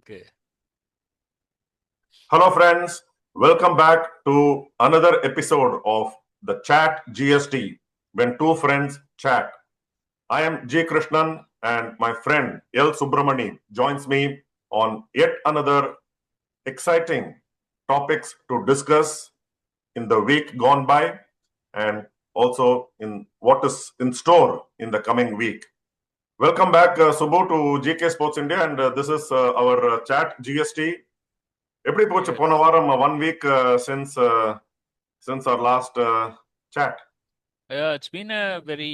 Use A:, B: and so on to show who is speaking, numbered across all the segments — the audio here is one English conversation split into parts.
A: Okay.
B: Hello, friends. Welcome back to another episode of the Chat GST when two friends chat. I am G. Krishnan, and my friend L. Subramani joins me on yet another exciting topics to discuss in the week gone by and also in what is in store in the coming week. Welcome back, Subbu, to GK Sports India, and this is our Chat GST. எப்படி போச்சு
A: Yes.
B: போன வாரம் 1 week since our last chat?
A: Yeah, it's been a very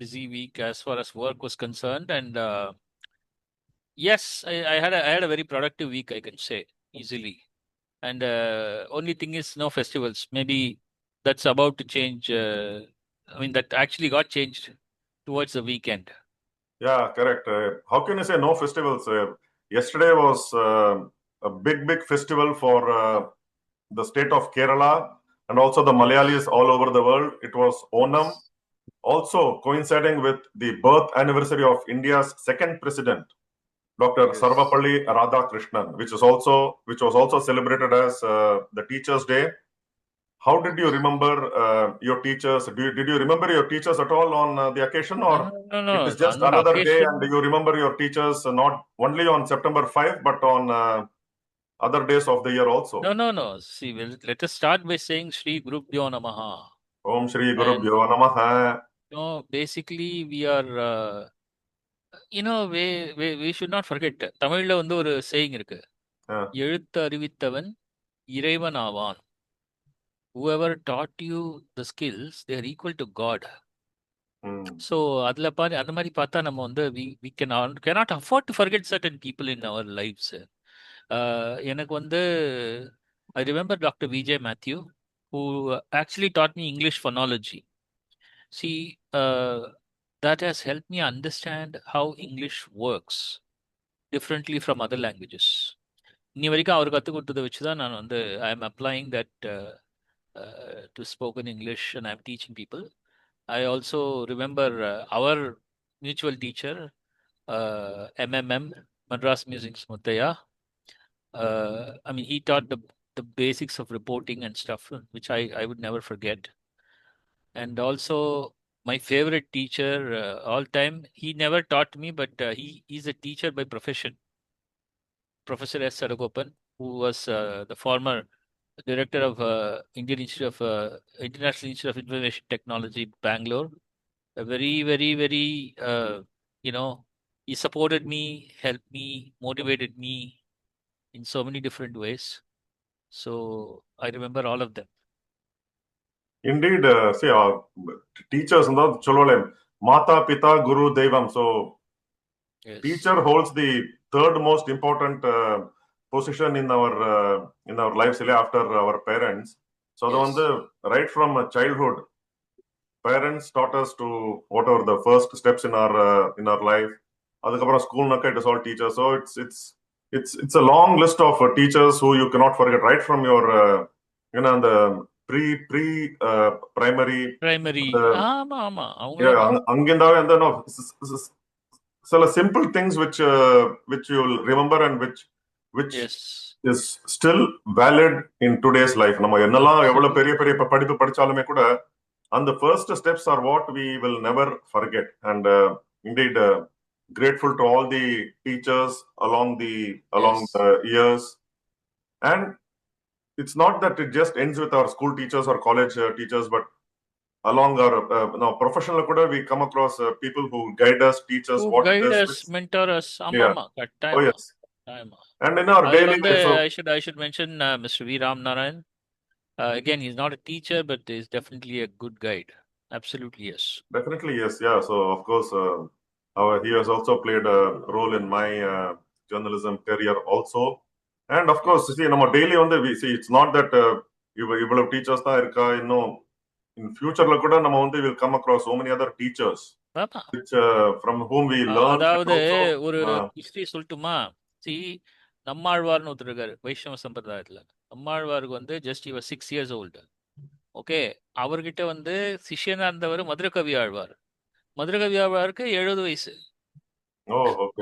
A: busy week as far as work was concerned, and yes, I had a very productive week, I can say easily. And only thing is no festivals. Maybe that's about to change. I mean, that actually got changed towards the weekend.
B: Yeah, correct. How can you say no festivals? Yesterday was a big festival for the state of Kerala and also the
A: Yes.
B: Malayalis all over the world. It was Onam, also coinciding with the birth anniversary of India's second president, Dr.
A: Yes.
B: Sarvapalli Radhakrishnan, which was also celebrated as the Teachers' Day. How did you remember your teachers? Did you remember your teachers at all on the occasion, or
A: No.
B: it is just
A: On the
B: another day
A: occasion,
B: and you remember your teachers not only on September 5, but on other days of the year also?
A: no. See, let us start by saying Sri Gurubhyo Namaha.
B: Om Shri Guru
A: And
B: Bhyo Namaha.
A: basically we are we should not forget. தமிழ்ல வந்து ஒரு saying இருக்கு.
B: Yeah.
A: எழுத்து அறிவித்தவன் இறைவன் ஆவான். Whoever taught you the skills, they are equal to God.
B: Hmm.
A: So அதுல பாரு அந்த மாதிரி பார்த்தா நம்ம வந்து we cannot afford to forget certain people in our lives. எனக்கு வந்து I remember Dr. VJ Matthew, who actually taught me English phonology. See, that has helped me understand how English works differently from other languages. இன்னி வரைக்கும் அவர் கற்றுக் கொடுத்ததை வச்சு தான் நான் வந்து I am applying that to spoken English and I am teaching people. I also remember our mutual teacher, MMM, Madras Music Muthaya. I mean, he taught the basics of reporting and stuff, which I would never forget. And also, my favorite teacher all time, he never taught me, but he's a teacher by profession. Professor S. Saragopan, who was the former director of International Institute of Information Technology, Bangalore. A very, he supported me, helped me, motivated me in so many different ways. So I remember all of them.
B: Indeed, see, teachers and cholole Mata Pita Guru Devam. So
A: Yes.
B: teacher holds the third most important position in our lives after our parents. So the
A: Yes.
B: one right from childhood, parents taught us to whatever the first steps in our life. Adukapra school nakka it is all teachers. So it's a long list of teachers who you cannot forget right from your the pre primary.
A: ஆமா
B: Yeah,
A: அவங்களதான்.
B: அங்கிருந்தாவே அந்த no சில simple things which you will remember and which
A: Yes.
B: is still valid in today's life. நம்ம என்னெல்லாம் எவ்வளவு பெரிய பெரிய படிப்பு படிச்சாலுமே கூட and the first steps are what we will never forget. And indeed, grateful to all the teachers along the years. And it's not that it just ends with our school teachers or college teachers, but along our professional kuda we come across people who guide us, teach us
A: Who
B: what
A: guide
B: it is.
A: us, mentor us.
B: Yeah. Oh yes. And in our daily life,
A: I should mention Mr. V. Ram Narayan. Again, he's not a teacher, but he's definitely a good guide. Absolutely, yes.
B: Definitely, yes. Yeah. So, of course, he has also played a role in my journalism career also. And of course, see, நம்ம daily we see it's not that இவ்வளவு teachers தான் இருக்கா இன்னும் in futureல கூட நம்ம will come across so many other teachers which from whom we learn.
A: அதாவது ஒரு history சொல்லட்டுமா? சி நம்மாழ்வார்னு ஒருத்தர் இருக்காரு வைஷ்ணவ சம்பிரதாயத்துல. நம்மாழ்வாருக்கு வந்து ஜஸ்ட் இவர் 6 years old. ஓகே, அவர்கிட்ட வந்து சிஷ்யனா இருந்தவர் மதுரகவி ஆழ்வார். மதுரகவி ஆழ்வாருக்கு 70 வயசு.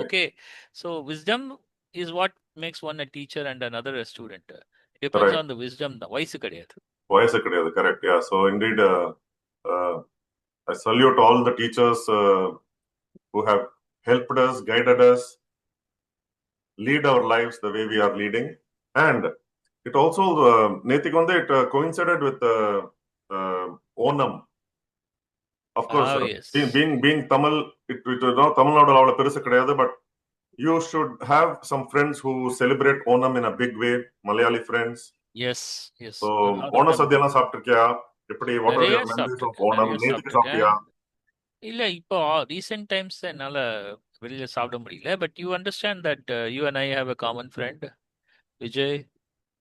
A: Okay, so wisdom is what makes one a teacher and another a student. Depends
B: Correct.
A: on the wisdom. வயசு கிடையாது.
B: வயசு கிடையாது. Correct. Yeah. So indeed, uh, I salute all the teachers who have helped us, guided us, lead our lives the way we are leading. And it also, நேத்திக்கு வந்து it coincided with Onam. Of course,
A: Ah, yes.
B: being Tamil, Tamil Nadu அவ்வளவு பெருசு கிடையாது. But you should have some friends who celebrate Onam in a big way, Malayali friends.
A: Yes, yes.
B: So,
A: அது
B: Onam
A: நம்ம
B: Sadhya சாப்பிட்டிருக்கியா? எப்படி, what are
A: நிறைய
B: your memories of
A: சாப்பிட்டிருக்கேன்,
B: Onam?
A: நிறைய
B: நேத்திக்கு
A: சாப்பிட்டிருக்கேன்.
B: சாப்பிட்டியா?
A: இல்ல இப்போ ரீசெண்ட் டைம்ஸ் என்னால வெளியில சாப்பிட முடியல. But you understand that you and I have a common friend Vijay,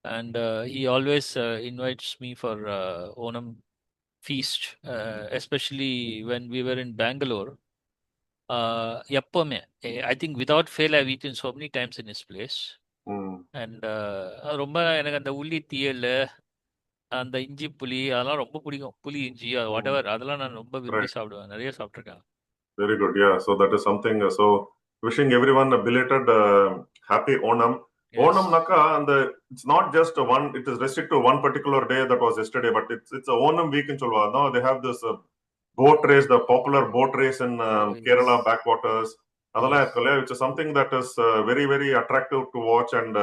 A: and he always invites me for Onam feast, especially when we were in Bangalore. எப்பவுமே I think without fail I've eaten so many times in his place.
B: ம்,
A: And ரொம்ப எனக்கு அந்த உள்ளி தீயல், அந்த இஞ்சி புளி அதெல்லாம் ரொம்ப பிடிக்கும். புளி இஞ்சி வாட்
B: ம்.
A: எவர் அதெல்லாம் நான் ரொம்ப விரும்பி
B: Right.
A: சாப்பிடுவேன். நிறைய சாப்பிட்ருக்கேன்.
B: Very good. Yeah. So that is something. So wishing everyone a belated happy Onam. Onam
A: yes.
B: Naka, and it's not just one. It is restricted to one particular day that was yesterday, but it's a Onam week in Cholwa. Now they have this boat race, the popular boat race in
A: Oh,
B: Kerala
A: yes.
B: backwaters. அதெல்லாம்
A: Yes.
B: இருக்குல்ல, which is something that is very very attractive to watch and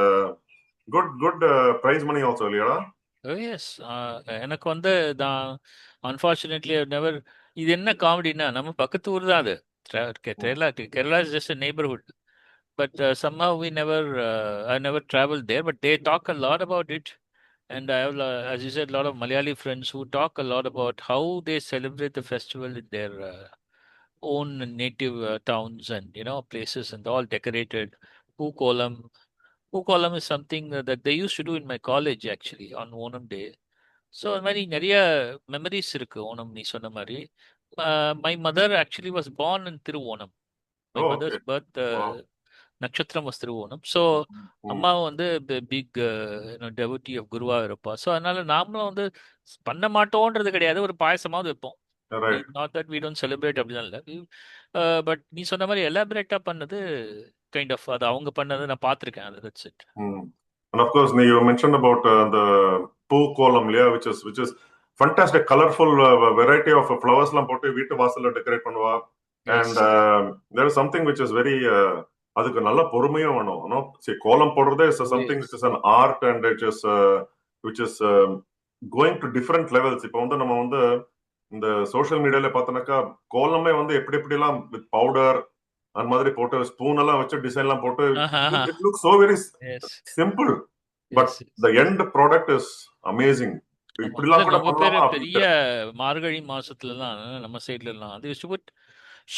B: good prize money also இல்லையாடா?
A: Oh, yes. எனக்கு வந்து நான் unfortunately never, இது என்ன காமெடினா நம்ம பக்கத்து ஊர் தான் அது.
B: ம்,
A: Kerala Kerala is just neighbourhood. But somehow we never, I never traveled there. But they talk a lot about it, and I have, as you said, a lot of Malayali friends who talk a lot about how they celebrate the festival in their own native towns and places, and all decorated. Pookolam. Pookolam is something that they used to do in my college actually on Onam Day. So அது மாதிரி நிறைய memories இருக்கு ஓணம் நீ சொன்ன மாதிரி. My mother actually was born in Thiruvonam. My
B: Oh, okay.
A: Mother's birth
B: Wow.
A: நட்சத்திரம் was Thiruvonam. So
B: hmm,
A: அம்மாவும் வந்து பிக் டெவோட்டி ஆஃப் குருவா இருப்பா. ஸோ அதனால நாமளும் வந்து பண்ண மாட்டோன்றது கிடையாது, ஒரு பாயசமாவது வைப்போம்.
B: right.
A: Not that we don't celebrate அப்படிலாம் இல்லை. பட் நீ சொன்ன மாதிரி எலாபரேட்டா பண்ணது கைண்ட் ஆஃப் அது அவங்க பண்ணது நான் பார்த்துருக்கேன். அது that's it.
B: Mm. And of course, you mentioned about the poo column layer, which is fantastic, colorful variety of flowers லாம் போட்டு வீட்டு வாசல்ல டெக்கரேட் பண்ணுவா. And
A: yes.
B: there is something which is very அதுக்கு நல்ல பொறுமையும் வேணும். See, கோலம் போடுறதே is something which is an art and which is going to different levels. இப்போ வந்து நம்ம வந்து இந்த சோஷியல் மீடியால பார்த்தோம்னாக்கா கோலமே வந்து எப்படி எப்படிலாம் வித் பவுடர் அந்த மாதிரி போட்டு ஸ்பூன் எல்லாம் வச்சு டிசைன் எல்லாம் போட்டு it looks so very
A: yes.
B: simple, but
A: yes.
B: the end product is amazing.
A: ஆமா. இல்ல
B: இப்படிலாம் கூட
A: ரொம்ப பேரு
B: பண்ணலாமா
A: பெரிய
B: அப்படின்ட்டு.
A: மார்கழி மாசத்துலலாம் நம்ம சைடுல எல்லாம் அது யூஸ் டு புட்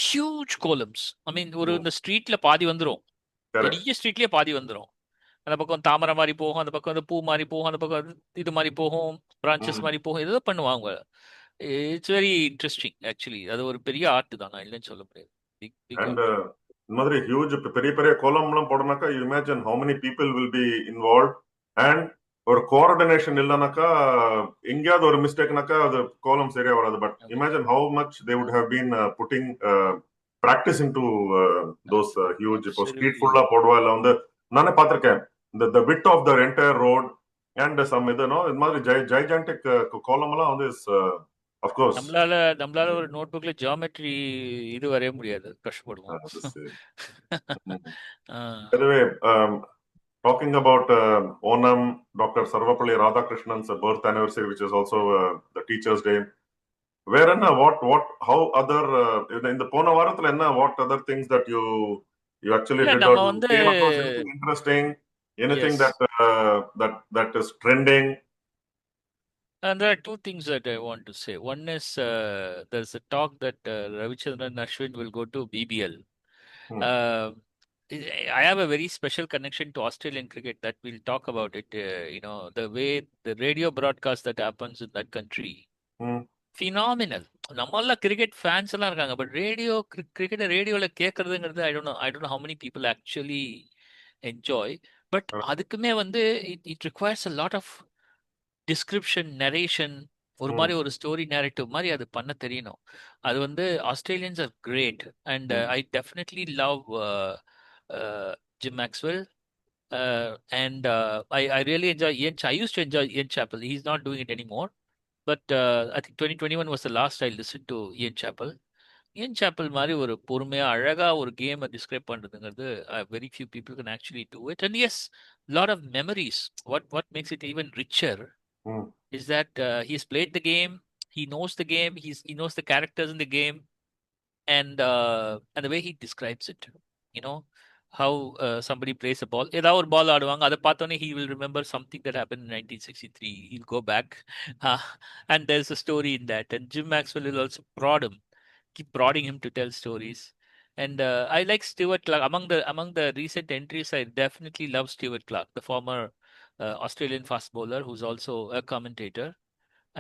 A: ஹியூஜ் கோலம்ஸ். ஐ மீன் ஒரு இந்த ஸ்ட்ரீட்ல பாதி வந்துரும்.
B: கரெக்ட்.
A: பெரிய ஸ்ட்ரீட்லயே பாதி வந்துரும். அந்த பக்கம் தாமரை மாதிரி போகும், அந்த பக்கம் வந்து பூ மாதிரி போகும், அந்த பக்கம் இது மாதிரி போகும், பிரான்ச்சஸ் மாதிரி போகும், ஏதோ பண்ணுவாங்க. It's very interesting actually. அது ஒரு பெரிய ஆர்ட் தான், நான் இல்லைன்னு சொல்ல முடியாது. Big big
B: and
A: art.
B: இந்த மாதிரி ஹியூஜ் பெரிய பெரிய கோலம்லாம் போடனாக்கா you imagine how many people will be involve. And ஒரு கோஆர்டினேஷன் இல்லைனாக்கா எங்கேயாவது ஒரு மிஸ்டேக்னாக்கா அது கோலம் சரியா வராது. But imagine how much they would have been putting practice in to those huge. இப்போ ஸ்ட்ரீட்
A: அப்சல்யூட்லி.
B: ஃபுல்லா போடுவா இல்லை வந்து நானே பார்த்திருக்கேன் இந்த width of the entire road and some இதுனோ இது மாதிரி ஜைஜான்டிக் கோலம் எல்லாம் வந்து இஸ் அஃப்கோர்ஸ்.
A: நம்மளால நம்மளால ஒரு நோட் புக்ல ஜியாமெட்ரி இது வரைய முடியாது, கஷ்டப்படுவோம். ஆஹ்
B: Anyway, talking about Onam, Dr. Sarvapalli Radhakrishnan's birth anniversary, which is also the Teachers' Day. Where and how other in the Pona Varatla, what other things that you actually
A: இல்ல
B: did or
A: நம்ம
B: you
A: வந்து
B: came across anything interesting, anything
A: yes.
B: that is trending?
A: And there are two things that I want to say. One is there's a talk that Ravichandran Ashwin will go to BBL.
B: Hmm.
A: Uh, I have a very special connection to Australian cricket that we'll talk about it. The way the radio broadcast that happens in that country,
B: Hmm.
A: phenomenal. நம்மெல்லாம் cricket fans எல்லாம் இருக்காங்க, but கிரிக்கெட்டை ரேடியோவில் கேட்கறதுங்கிறது I don't know how many people actually enjoy. But அதுக்குமே வந்து it requires a lot of description, narration, ஒரு
B: Hmm.
A: மாதிரி ஒரு ஸ்டோரி நேரேட்டிவ் மாதிரி அது பண்ண தெரியணும். அது வந்து Australians are great. And
B: Hmm.
A: I definitely love Jim Maxwell. I really enjoy I used to enjoy Ian Chappell. He's not doing it anymore. But I think 2021 was the last I listened to Ian Chappell. Ian Chappell மாதிரி ஒரு பொறுமையா அழகா ஒரு கேமை describe பண்றதுங்கிறது very few people can actually do it. And yes, lot of memories. What makes it even richer
B: Mm.
A: is that he's played the game, he knows the game, he knows the characters in the game, and the way he describes it, you know, how somebody plays a ball. ஏதாவது ஒரு பால் ஆடுவாங்க, அதை பார்த்தோன்னே he will remember something that happened in 1963. He'll go back, uh, and there's a story in that. And Jim Maxwell will also prod him, keep prodding him to tell stories. And I like Stuart Clark. Among the recent entries, I definitely love Stuart Clark, the former Australian fast bowler who's also a commentator.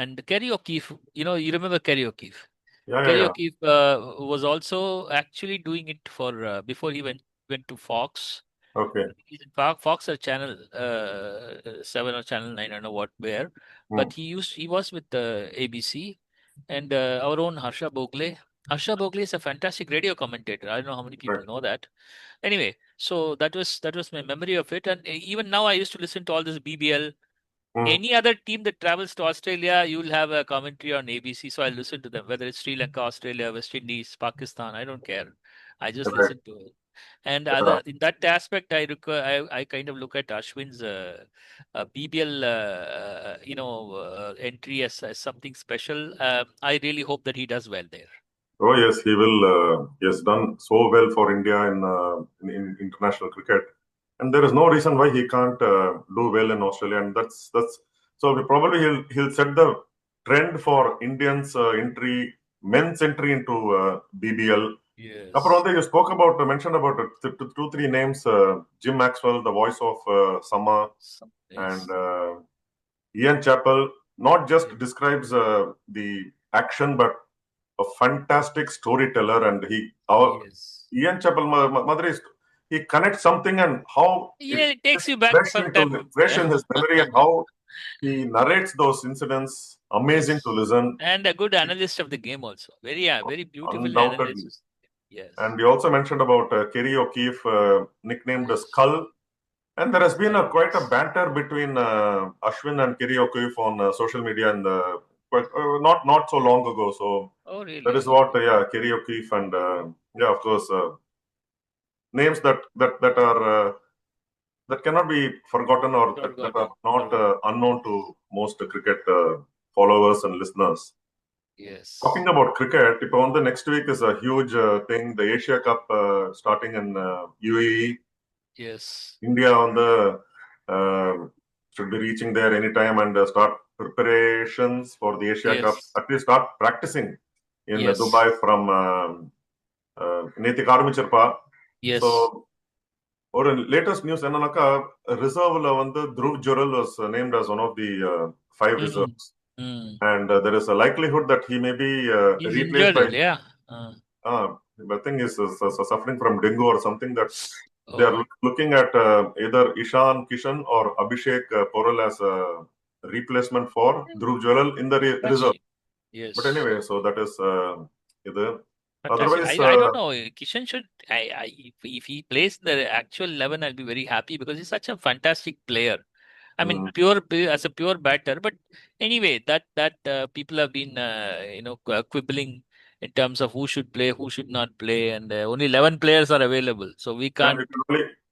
A: And Kerry O'Keefe, you remember Kerry O'Keefe?
B: Yeah, yeah,
A: Kerry
B: yeah.
A: O'Keefe was also actually doing it for before he went to Fox.
B: Okay.
A: He's in Fox or Channel 7 or Channel 9, I don't know where.
B: Mm.
A: But he was with ABC, and our own Harsha Bogle. Harsha Bogle is a fantastic radio commentator. I don't know how many people
B: Right.
A: know that. Anyway, so that was my memory of it. And even now, I used to listen to all this BBL.
B: Mm.
A: Any other team that travels to Australia, you'll have a commentary on ABC. So I listen to them, whether it's Sri Lanka, Australia, West Indies, Pakistan. I don't care. I just
B: Right.
A: listen to it. And
B: Yeah.
A: other in that aspect, I kind of look at Ashwin's BBL, entry as something special. I really hope that he does well there.
B: Oh yes, he will. He has done so well for India in international cricket, and there is no reason why he can't do well in Australia. And that's so probably he'll set the trend for Indians men's entry into BBL. அப்புறம்
A: Yes.
B: வந்து you spoke about mentioned about two three names, Jim Maxwell, the voice of Sama, and
A: Yes.
B: Ian Chappell. Not just
A: Yes.
B: describes the action, but a fantastic storyteller, and
A: Yes.
B: Ian Chappell Madri he connects something and how it
A: Yeah, it takes
B: is
A: you back sometime.
B: fresh in his memory, and how he narrates those incidents. Amazing to
A: Yes.
B: listen,
A: And a good analyst of the game also. Very beautiful
B: undoubtedly.
A: analysis. Yes.
B: And you also mentioned about Kerry O'Keefe, nicknamed as
A: Yes.
B: Skull. And there has been quite a
A: Yes.
B: banter between Ashwin and Kerry O'Keefe on social media, and not so long ago. So
A: Oh,
B: that is
A: really?
B: what, yeah, Kerry O'Keefe and yeah, of course, names that are that cannot be forgotten, or that are
A: Forgotten.
B: not unknown to most cricket followers and listeners. Talking
A: Yes.
B: about cricket, on the next week is a huge thing. The Asia Cup starting in UAE.
A: Yes.
B: India on the should be reaching there anytime, and start preparations for the Asia Cup.
A: Yes.
B: At least start practicing in
A: Yes.
B: Dubai from நேத்திக்கு ஆரம்பிச்சிருப்பா. So
A: Yes.
B: ஒரு latest news என்னன்னாக்கா ரிசர்வ்ல வந்து Dhruv Jurel was named as one of the five
A: Mm.
B: reserves,
A: Mm.
B: and there is a likelihood that he may be
A: He's
B: replaced
A: injured,
B: by
A: yeah.
B: I think is suffering from dengue or something, that they are
A: Oh,
B: looking at either Ishan Kishan or Abhishek Porel as a replacement for Dhruv Jurel in the reserve.
A: fantastic.
B: But
A: Yes.
B: anyway, so that is இது.
A: Fantastic.
B: Otherwise,
A: I don't know. Kishan should. If he plays the actual 11, I'll be very happy because he's such a fantastic player. I mean,
B: mm,
A: as a pure batter. But anyway, that people have been quibbling in terms of who should play, who should not play, and only 11 players are available. So we
B: yeah,
A: can't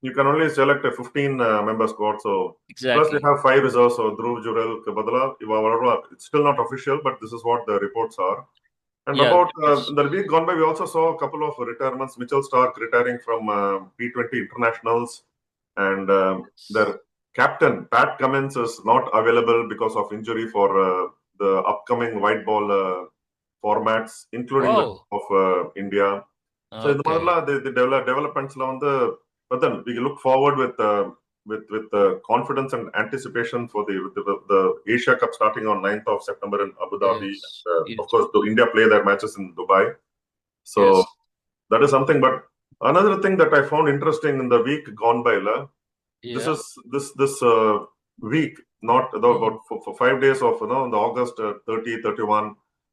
B: you can only select a 15 member squad. So plus they
A: exactly.
B: have five reserves. So Dhruv Jurel, Badala, it's still not official, but this is what the reports are. And
A: Yeah,
B: about
A: it's
B: the week gone by, we also saw a couple of retirements. Mitchell Stark retiring from T20 internationals, and
A: it's-
B: their captain Pat Cummins is not available because of injury for the upcoming white ball formats, including the
A: oh,
B: of India. So in the
A: okay.
B: Madala, the developments on the, but then we look forward with confidence and anticipation for the Asia Cup starting on 9th of September in Abu Dhabi.
A: Yes,
B: Of
A: yes,
B: course, the India play their matches in Dubai. So
A: yes,
B: that is something. But another thing that I found interesting in the week gone by, this
A: yeah.
B: is this week, not
A: Mm.
B: about for 5 days of the August 30, 31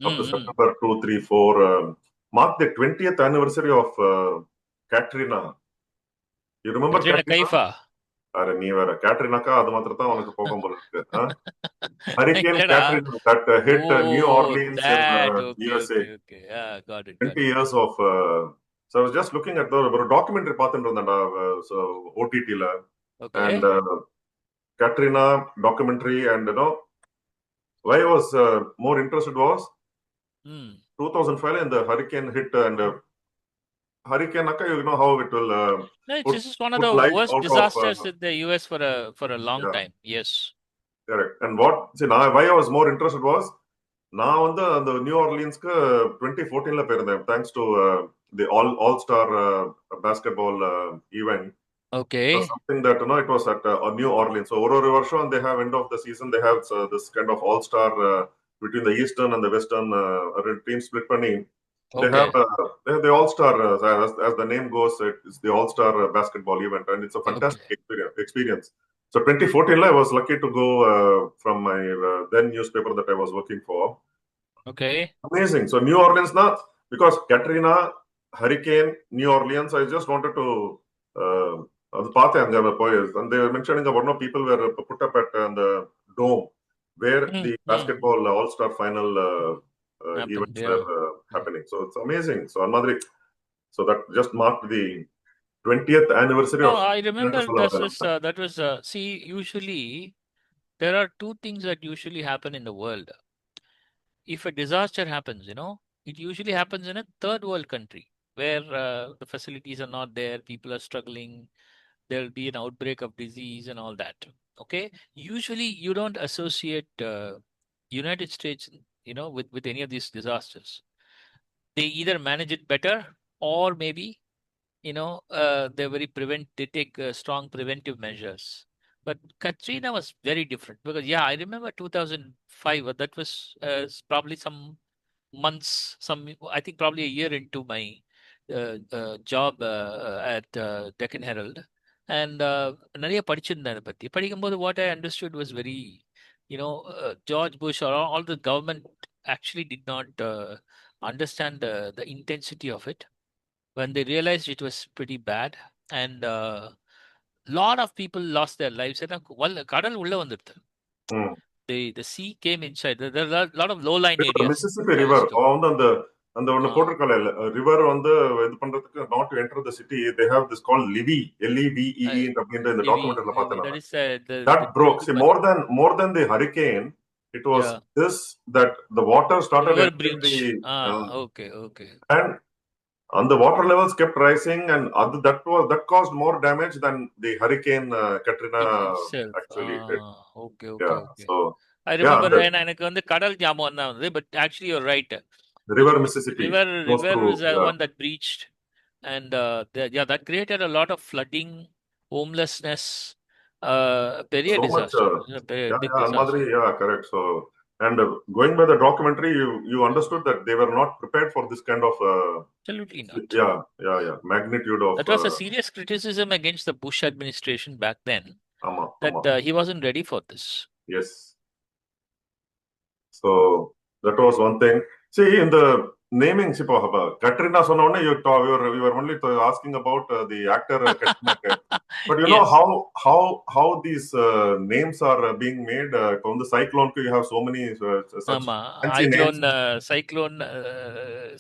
B: up to
A: Mm-hmm.
B: September 2, 3, 4, mark the 20th anniversary of Katrina. You remember
A: Katrina
B: Katrina?
A: Kaifa.
B: Array நீ வேற கேட்ரினாக்கா அது மாத்திரம் தான் உனக்கு போகும் போல இருக்கு. Hurricane
A: இல்லடா.
B: Katrina that hit New
A: Oh,
B: Orleans in
A: that. Okay,
B: USA.
A: okay, okay. Yeah, got it, got
B: 20
A: it.
B: years of. So I was just looking at the ஒரு documentary பார்த்துட்டு இருந்தேன்டா, so OTT-ல, and
A: Okay.
B: Katrina documentary, and why I was more interested was
A: Hmm.
B: 2005 and the hurricane hit, and hurricane akka, you know how it will
A: No,
B: put
A: this is one of
B: put
A: the
B: life
A: worst
B: out of
A: disasters in the US for a long
B: yeah,
A: time. Yes.
B: correct. And what see now why I was more interested was நான் வந்து அந்த new ஆர்லியன்ஸ்க்கு 2014ல போயிருந்தேன், thanks to the all star basketball event. It was
A: Okay.
B: something that it was at New Orleans. So ஒரு வருஷம் they have end of the season, they have this kind of all star between the eastern and the western team split பண்ணி they have
A: Okay.
B: the all star as the name goes, it's the all star basketball event, and it's a
A: Okay.
B: fantastic experience. So 2014 I was lucky to go from my then newspaper that I was working for.
A: Okay.
B: Amazing. So New Orleans now, because Katrina, Hurricane, New Orleans, I just wanted to அது பார்த்தேன் அங்க போய், and they were mentioning about people were put up at the dome where the basketball all-star final
A: Happened.
B: events were
A: Yeah.
B: happening. So it's amazing. So Anmadri, so that just marked the 20th anniversary
A: No,
B: of
A: I remember that was see, usually there are two things that usually happen in the world. If a disaster happens, it usually happens in a third world country where the facilities are not there, people are struggling, there'll be an outbreak of disease and all that. Okay, usually you don't associate United States, with any of these disasters. They either manage it better, or maybe they take strong preventive measures. But Katrina was very different because, yeah, I remember 2005. That was probably some months, I think probably a year into my job at Deccan Herald. And நிறைய படிச்சிருந்தேன் அதை பத்தி. படிக்கும்போது what I understood was very, George Bush or all the government actually did not understand the intensity of it. When they realized it was pretty bad, and lot of people lost their lives. ஏன்னா கடல் உள்ள வந்துடுது. The sea came inside. There are a lot of low-lying areas.
B: Mississippi
A: That is
B: river
A: too.
B: வந்து அந்த அந்த ஒண்ணு போட்டிருக்கல, river வந்து இது பண்றதுக்கு not to enter the city, they have this call Livy, LEVEE அப்படின்ற இந்த டாக்குமெண்ட்ல பார்த்தேன்
A: That
B: நான்.
A: is the
B: That broke.
A: treaty
B: See,
A: path.
B: more than the hurricane, it was
A: Yeah,
B: this, that the water started
A: river
B: entering the
A: breach. Okay, okay.
B: and the water levels kept rising, and that caused more damage than the hurricane Katrina
A: Itself.
B: actually did.
A: Okay, okay,
B: Yeah.
A: okay.
B: So
A: I
B: yeah,
A: remember,
B: the
A: and எனக்கு வந்து கடல் ஞாபகம் தான் வந்தது, but actually you're right. The
B: river Mississippi
A: river
B: goes
A: river
B: through.
A: is the
B: Yeah.
A: one that breached, and yeah, that created a lot of flooding, homelessness, பெரிய
B: So much
A: disaster,
B: yeah,
A: big
B: yeah,
A: disaster.
B: Madhuri, yeah, correct. So and going by the documentary, you understood that they were not prepared for this kind of
A: Absolutely not.
B: yeah magnitude of
A: That was a serious criticism against the Bush administration back then,
B: ama
A: that
B: ama
A: he wasn't ready for this.
B: yes. So that was one thing. See, in the naming, Katrina சொன்ன உடனே you were only asking about the actor Katrina Kaif. But you know
A: Yes.
B: how these names are being made. On the cyclone, you have so many such fancy names.
A: Cyclone.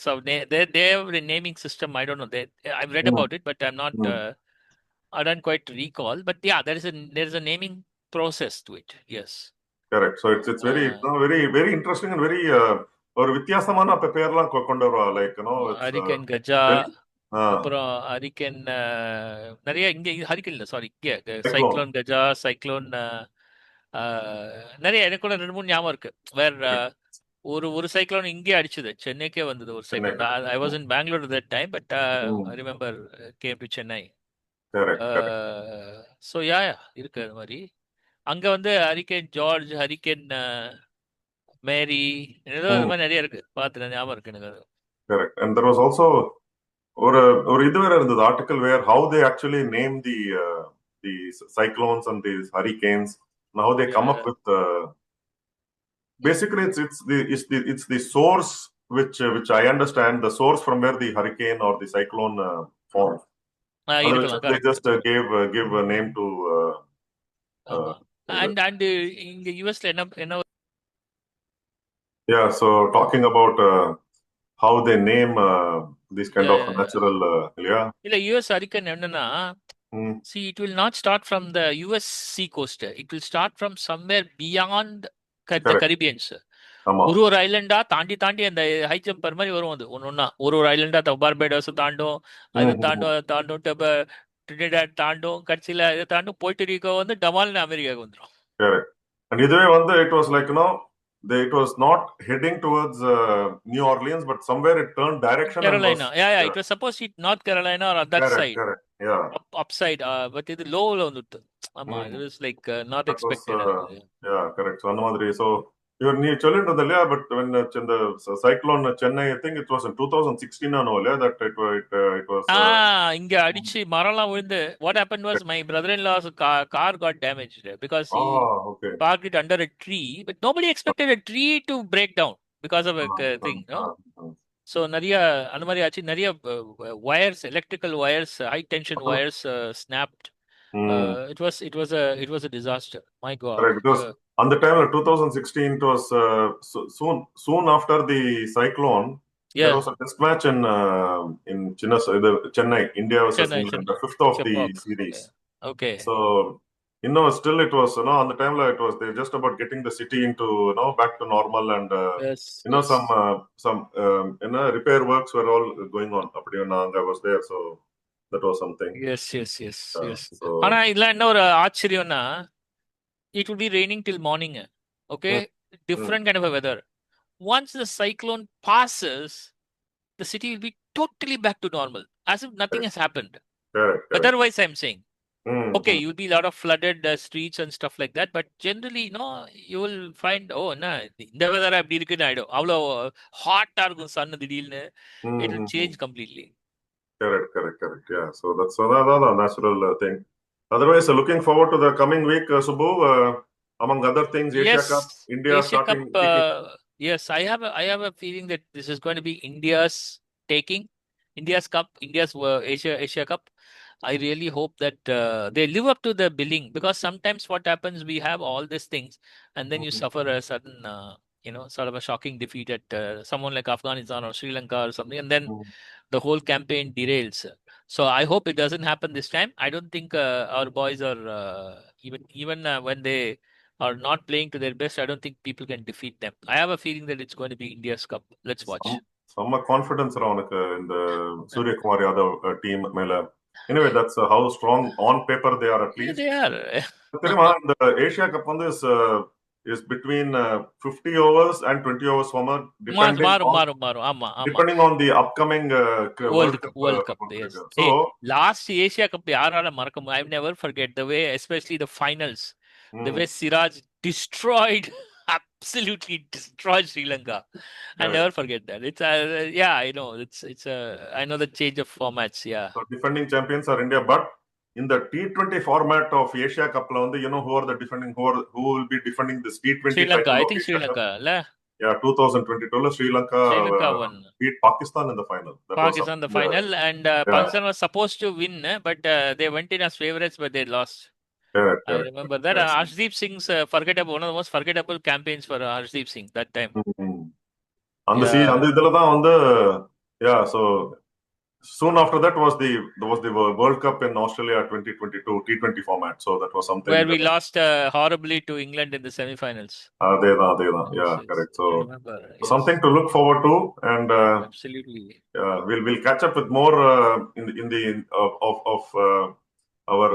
A: So they have a naming system. I don't know. I've read
B: Mm,
A: about it, but I'm not.
B: mm.
A: I don't quite recall. But yeah, there is a naming process to it. Yes.
B: Correct. So it's very very very interesting and very ஒரு வித்தியாசமான பேர்லாம் கொண்டு வருவா, like it's
A: Hurricane Gaja.
B: very
A: அப்புறம் hurricane நிறைய இங்க hurricane இல்லை, sorry, இங்க
B: cyclone.
A: சைக்ளோன் கஜா, சைக்ளோன், நிறைய எனக்கு கூட 2 3 ஞாபகம் இருக்கு. வேற ஒரு சைக்ளோன் இங்கே அடிச்சது, சென்னைக்கே வந்தது ஒரு
B: Chennai.
A: Cyclone. I was in Bangalore that time, but I
B: Mm.
A: Remember came to Chennai.
B: Correct.
A: So yeah இருக்கு அது மாதிரி. அங்க வந்து ஹரிக்கேன் ஜார்ஜ், ஹரிக்கேன் மேரி, ஏதோ அது
B: Mm.
A: மாதிரி நிறைய இருக்கு, பார்த்து ஞாபகம் இருக்கு எனக்கு அது.
B: Correct. And there was also ஒரு இது வேற இருந்தது article where how they actually name the cyclones and these hurricanes, and how they come up with basically it's the source which I understand, the source from where the hurricane or the cyclone forms. They
A: இருக்கலாம்,
B: just
A: correct.
B: give a name to
A: and in the US என்ன
B: Yeah, so talking about how they name these kind
A: yeah,
B: of
A: yeah, yeah.
B: natural, yeah.
A: இல்ல US hurricane என்னன்னா
B: Mm,
A: see it will not start from the US sea coast, it will start from somewhere beyond the
B: correct.
A: Caribbeans.
B: ஆமா.
A: ஒரு ஐலண்டா தாண்டி தாண்டி அந்த high jumper மாதிரி வரும். அது ஒன்னொன்னா ஒரு ஐலண்டா பார்பேடோஸ் தாண்டும், அது
B: Mm-hmm.
A: தாண்டும், அது தாண்டும், ட்ரினிடாட் தாண்டும், கடைசியில இதை தாண்டும் போய்ட்டு வந்து டமால்னு அமெரிக்காவுக்கு வந்துடும்.
B: Correct. And இதுவே வந்து it was like, it was not heading towards New Orleans, but somewhere it turned direction and was,
A: Carolina, yeah,
B: yeah,
A: it was supposed to hit North Carolina or on that
B: correct,
A: side,
B: correct, yeah.
A: upside, but இது லோவில் வந்துட்டு. ஆமா,
B: Mm.
A: it was like not
B: That was,
A: expected.
B: yeah, correct. So அந்த மாதிரி, so நீ சொல்லிட்டு இருந்த இல்லையா, but when இந்த cyclone Chennai, I think it was in 2016 ஆனோ இல்லையா, that it was,
A: இங்க அடிச்சு மரம்லாம் விழுந்து what happened was my brother-in-law's car got damaged because he
B: okay.
A: parked it under a tree, but nobody expected a tree to break down because of a thing, no?
B: Ah.
A: So நிறைய அந்த மாதிரி ஆச்சு. நிறைய wires, electrical wires, high tension wires snapped.
B: Mm.
A: It was a disaster, my god.
B: Correct, because on the time of 2016, it was soon after the cyclone. There
A: Yeah,
B: was a test match in Chennai, India versus England,
A: Chennai
B: the fifth of the
A: Chepauk. Yeah.
B: series.
A: Okay.
B: So still it was on the time it was they just about getting the city into back to normal, and
A: Yes,
B: some repair works were all going on. I was there, so that was something.
A: yes, yes, yes, yes.
B: So
A: ஆனா இதுல என்ன ஒரு ஆச்சரியம்னா it will be raining till morning. Okay,
B: mm, mm,
A: different kind of a weather. Once the cyclone passes, the city will be totally back to normal, as if nothing has happened.
B: correct, correct.
A: Otherwise, I'm saying, okay,
B: Mm.
A: you'll be a lot of flooded streets and stuff like that. But generally, you will find, oh, இந்த weather அப்படி இருக்குன்னு ஆயிடும். அவ்வளோ ஹாட்டா இருக்கும் sun திடீர்னு. It will change completely.
B: Correct. Yeah. So that's another natural thing. Otherwise, looking forward to the coming week, Subbu. Among other things, Asia
A: Yes,
B: Cup, India
A: Asia Cup.
B: starting kicking.
A: Yes, I have a feeling that this is going to be India's taking, India's cup, India's Asia Cup. I really hope that they live up to the billing, because sometimes what happens, we have all these things and then you
B: Mhm.
A: suffer a sudden, sort of a shocking defeat at someone like Afghanistan or Sri Lanka or something, and then
B: Mhm.
A: the whole campaign derails. So I hope it doesn't happen this time. I don't think our boys are even when they are not playing to their best, I don't think people can defeat them. I have a feeling that it's going to be India's cup. Let's watch.
B: Some confidence அவனுக்கு இந்த Suryakumar Yadav team மேல. Anyway, that's how strong on paper they are, at
A: Yeah,
B: least.
A: they are.
B: தெரியுமா இந்த Asia cup வந்து is between 50 overs and 20 overs former,
A: மாறும். ஆமா.
B: depending on the upcoming World Cup.
A: World Cup, yes.
B: So
A: Hey, last Asia Cup, யாரால மறக்க முடியும்? I've never forget the way, especially the finals, the way Siraj destroyed, absolutely destroyed Sri Lanka. I'll never forget that. It's yeah, I know. I know the change of formats. Yeah.
B: So defending champions are India, but in the T20 format of Asia Cup, who are the defending, who will be defending this T20
A: Sri Lanka,
B: title
A: I
B: of
A: think Sri
B: Asia Cup?
A: Lanka, la?
B: Yeah, 2022 Sri Lanka
A: won.
B: beat Pakistan in the final. That
A: Pakistan
B: was
A: the final, and Pakistan was supposed to win, but they went in as favorites, but they lost.
B: Correct.
A: I remember that.
B: Yes.
A: Harshdeep Singh's one of the most forgettable campaigns for Harshdeep Singh that time.
B: அந்த இதுல தான் yeah, so soon after that was the World Cup in Australia 2022 T20 format. So that was something
A: where we lost horribly to England in the semi-finals.
B: அதேதான். Yeah,
A: Yes,
B: correct. So
A: I remember. Yes.
B: something to look forward to, and
A: absolutely.
B: We'll catch up with more in the of our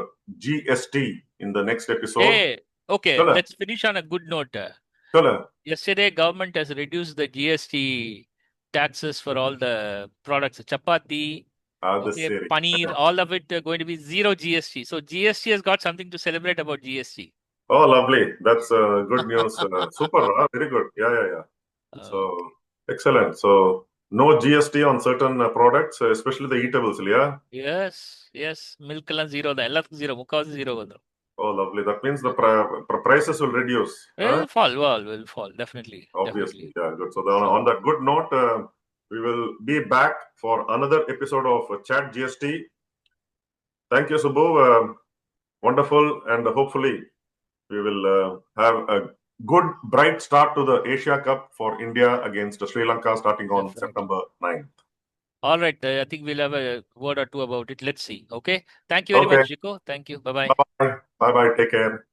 B: GST in the next episode.
A: Hey, okay,
B: Chala.
A: let's finish on a good note.
B: Chala.
A: Yesterday, government has reduced the GST taxes for all the products. Chapati, paneer, all of it going to be zero GST. So GST has got something to celebrate about GST.
B: Oh, lovely. That's good news. Super. Very good. Yeah. So, excellent. So, no GST on certain products, especially the eatables, yeah?
A: Yes. Milk எல்லாம் zero தான். எல்லாத்துக்கும் zero. முக்காவாசி zero வந்துரும்.
B: Oh, lovely. That means the prices will reduce.
A: Will fall. Definitely.
B: Obviously. Yeah, good. So, on that good note, we will be back for another episode of Chat GST. Thank you, Subbu. Wonderful, and hopefully We will have a good, bright start to the Asia Cup for India against Sri Lanka starting on
A: Definitely.
B: September 9th.
A: All right. I think we'll have a word or two about it. Let's see. Okay. Thank you very
B: Okay.
A: much, Jiko. Thank you. Bye bye.
B: Bye bye. Bye bye. Take care.